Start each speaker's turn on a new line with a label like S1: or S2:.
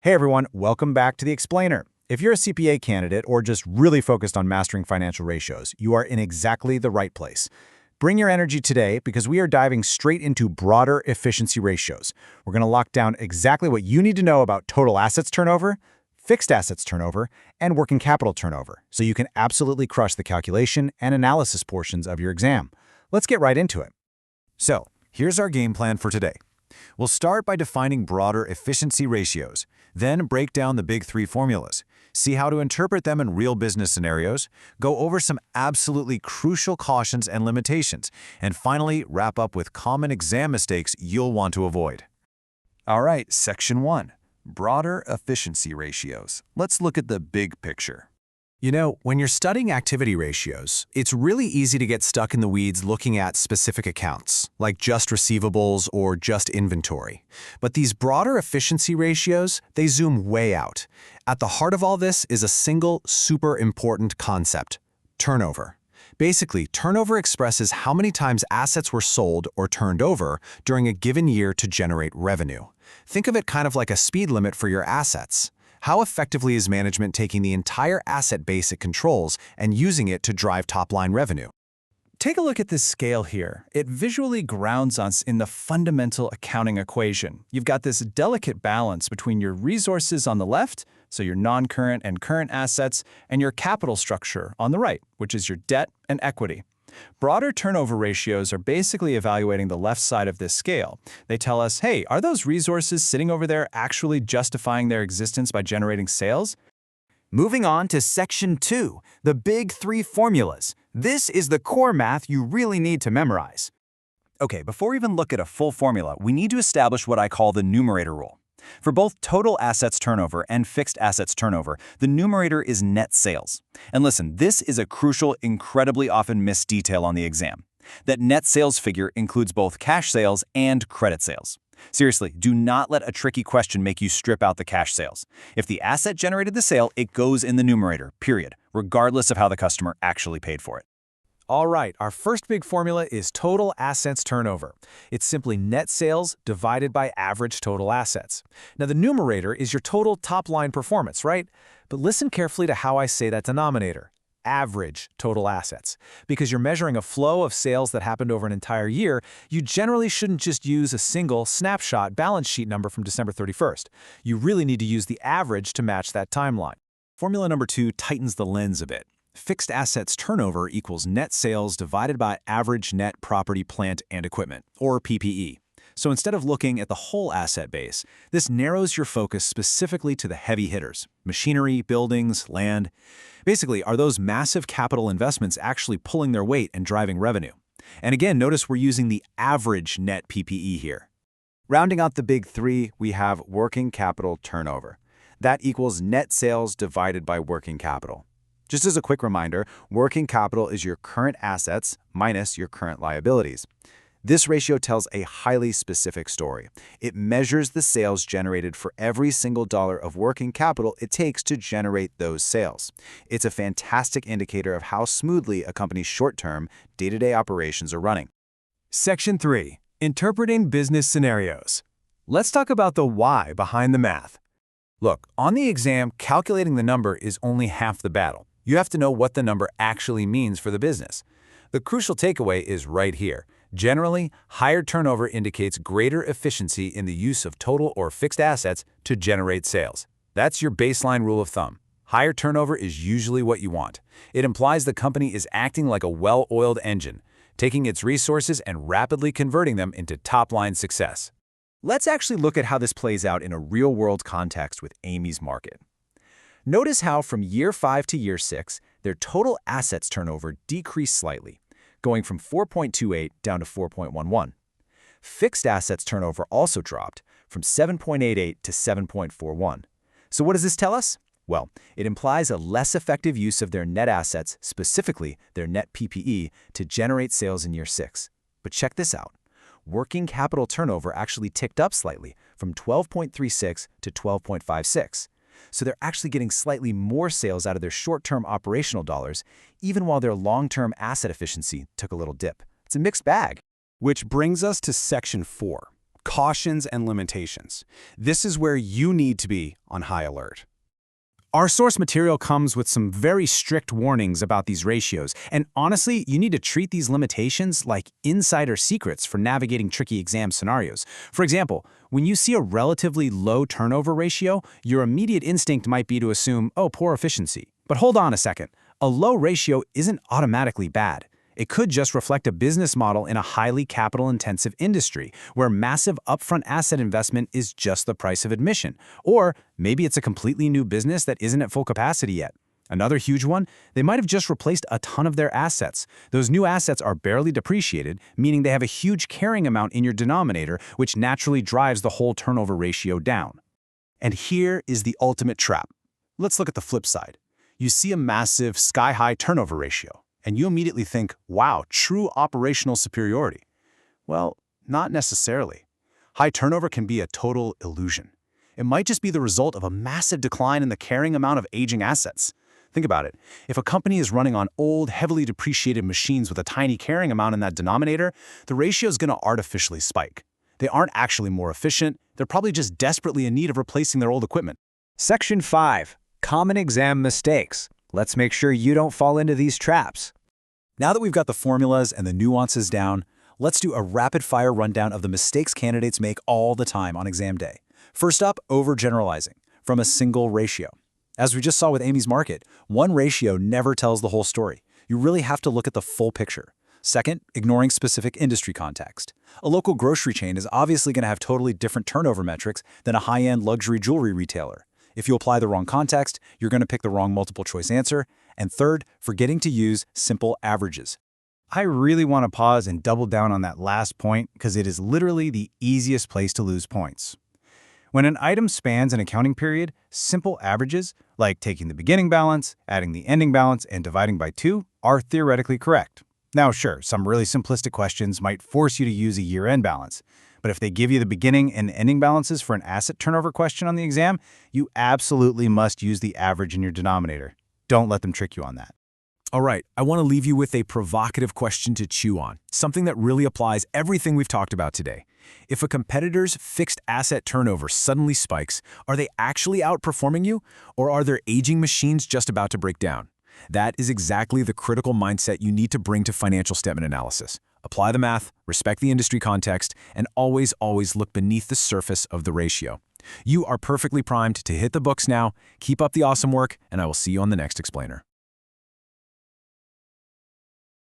S1: Hey everyone, welcome back to The Explainer. If you're a CPA candidate or just really focused on mastering financial ratios, you are in exactly the right place. Bring your energy today because we are diving straight into broader efficiency ratios. We're going to lock down exactly what you need to know about total assets turnover, fixed assets turnover, and working capital turnover, so you can absolutely crush the calculation and analysis portions of your exam. Let's get right into it. So, here's our game plan for today. We'll start by defining broader efficiency ratios, then break down the big three formulas, see how to interpret them in real business scenarios, go over some absolutely crucial cautions and limitations, and finally wrap up with common exam mistakes you'll want to avoid. All right, Section 1. Broader efficiency ratios. Let's look at the big picture.
S2: You know, when you're studying activity ratios, it's really easy to get stuck in the weeds looking at specific accounts, like just receivables or just inventory. But these broader efficiency ratios, they zoom way out. At the heart of all this is a single, super important concept: turnover. Basically, turnover expresses how many times assets were sold or turned over during a given year to generate revenue. Think of it kind of like a speed limit for your assets. How effectively is management taking the entire asset base it controls and using it to drive top-line revenue?
S3: Take a look at this scale here. It visually grounds us in the fundamental accounting equation. You've got this delicate balance between your resources on the left, so your non-current and current assets, and your capital structure on the right, which is your debt and equity. Broader turnover ratios are basically evaluating the left side of this scale. They tell us, hey, are those resources sitting over there actually justifying their existence by generating sales?
S1: Moving on to Section 2, the big three formulas. This is the core math you really need to memorize. Okay, before we even look at a full formula, we need to establish what I call the numerator rule. For both total assets turnover and fixed assets turnover, the numerator is net sales. And listen, this is a crucial, incredibly often missed detail on the exam. That net sales figure includes both cash sales and credit sales. Seriously, do not let a tricky question make you strip out the cash sales. If the asset generated the sale, it goes in the numerator, period, regardless of how the customer actually paid for it.
S2: All right, our first big formula is total assets turnover. It's simply net sales divided by average total assets. Now, the numerator is your total top-line performance, right? But listen carefully to how I say that denominator: average total assets. Because you're measuring a flow of sales that happened over an entire year, you generally shouldn't just use a single snapshot balance sheet number from December 31st. You really need to use the average to match that timeline. Formula number 2 tightens the lens a bit. Fixed assets turnover equals net sales divided by average net property, plant, and equipment, or PPE. So instead of looking at the whole asset base, this narrows your focus specifically to the heavy hitters: machinery, buildings, land. Basically, are those massive capital investments actually pulling their weight and driving revenue? And again, notice we're using the average net PPE here. Rounding out the big three, we have working capital turnover. That equals net sales divided by working capital. Just as a quick reminder, working capital is your current assets minus your current liabilities. This ratio tells a highly specific story. It measures the sales generated for every single dollar of working capital it takes to generate those sales. It's a fantastic indicator of how smoothly a company's short-term, day-to-day operations are running. Section 3. Interpreting business scenarios. Let's talk about the why behind the math. Look, on the exam, calculating the number is only half the battle. You have to know what the number actually means for the business. The crucial takeaway is right here. Generally, higher turnover indicates greater efficiency in the use of total or fixed assets to generate sales. That's your baseline rule of thumb. Higher turnover is usually what you want. It implies the company is acting like a well-oiled engine, taking its resources and rapidly converting them into top-line success. Let's actually look at how this plays out in a real-world context with Amy's Market. Notice how from year 5 to year 6, their total assets turnover decreased slightly, going from 4.28 down to 4.11. Fixed assets turnover also dropped from 7.88 to 7.41. So what does this tell us? Well, it implies a less effective use of their net assets, specifically their net PPE, to generate sales in year 6. But check this out. Working capital turnover actually ticked up slightly from 12.36 to 12.56. So they're actually getting slightly more sales out of their short-term operational dollars, even while their long-term asset efficiency took a little dip. It's a mixed bag. Which brings us to Section 4,
S4: cautions and limitations. This is where you need to be on high alert.
S2: Our source material comes with some very strict warnings about these ratios, and honestly, you need to treat these limitations like insider secrets for navigating tricky exam scenarios. For example, when you see a relatively low turnover ratio, your immediate instinct might be to assume, oh, poor efficiency. But hold on a second. A low ratio isn't automatically bad. It could just reflect a business model in a highly capital-intensive industry where massive upfront asset investment is just the price of admission. Or maybe it's a completely new business that isn't at full capacity yet. Another huge one, they might have just replaced a ton of their assets. Those new assets are barely depreciated, meaning they have a huge carrying amount in your denominator, which naturally drives the whole turnover ratio down.
S4: And here is the ultimate trap. Let's look at the flip side. You see a massive, sky-high turnover ratio, and you immediately think, wow, true operational superiority. Well, not necessarily. High turnover can be a total illusion. It might just be the result of a massive decline in the carrying amount of aging assets. Think about it. If a company is running on old, heavily depreciated machines with a tiny carrying amount in that denominator, the ratio is going to artificially spike. They aren't actually more efficient. They're probably just desperately in need of replacing their old equipment.
S1: Section 5. Common exam mistakes. Let's make sure you don't fall into these traps.
S2: Now that we've got the formulas and the nuances down, let's do a rapid-fire rundown of the mistakes candidates make all the time on exam day. First up, overgeneralizing from a single ratio. As we just saw with Amy's market, one ratio never tells the whole story. You really have to look at the full picture. Second, ignoring specific industry context. A local grocery chain is obviously going to have totally different turnover metrics than a high-end luxury jewelry retailer. If you apply the wrong context, you're going to pick the wrong multiple-choice answer. And third, forgetting to use simple averages.
S1: I really want to pause and double down on that last point because it is literally the easiest place to lose points. When an item spans an accounting period, simple averages, like taking the beginning balance, adding the ending balance, and dividing by 2, are theoretically correct. Now, sure, some really simplistic questions might force you to use a year-end balance. But if they give you the beginning and ending balances for an asset turnover question on the exam, you absolutely must use the average in your denominator. Don't let them trick you on that.
S2: All right, I want to leave you with a provocative question to chew on, something that really applies everything we've talked about today. If a competitor's fixed asset turnover suddenly spikes, are they actually outperforming you, or are their aging machines just about to break down? That is exactly the critical mindset you need to bring to financial statement analysis. Apply the math, respect the industry context, and always look beneath the surface of the ratio. You are perfectly primed to hit the books now. Keep up the awesome work, and I will see you on the next explainer.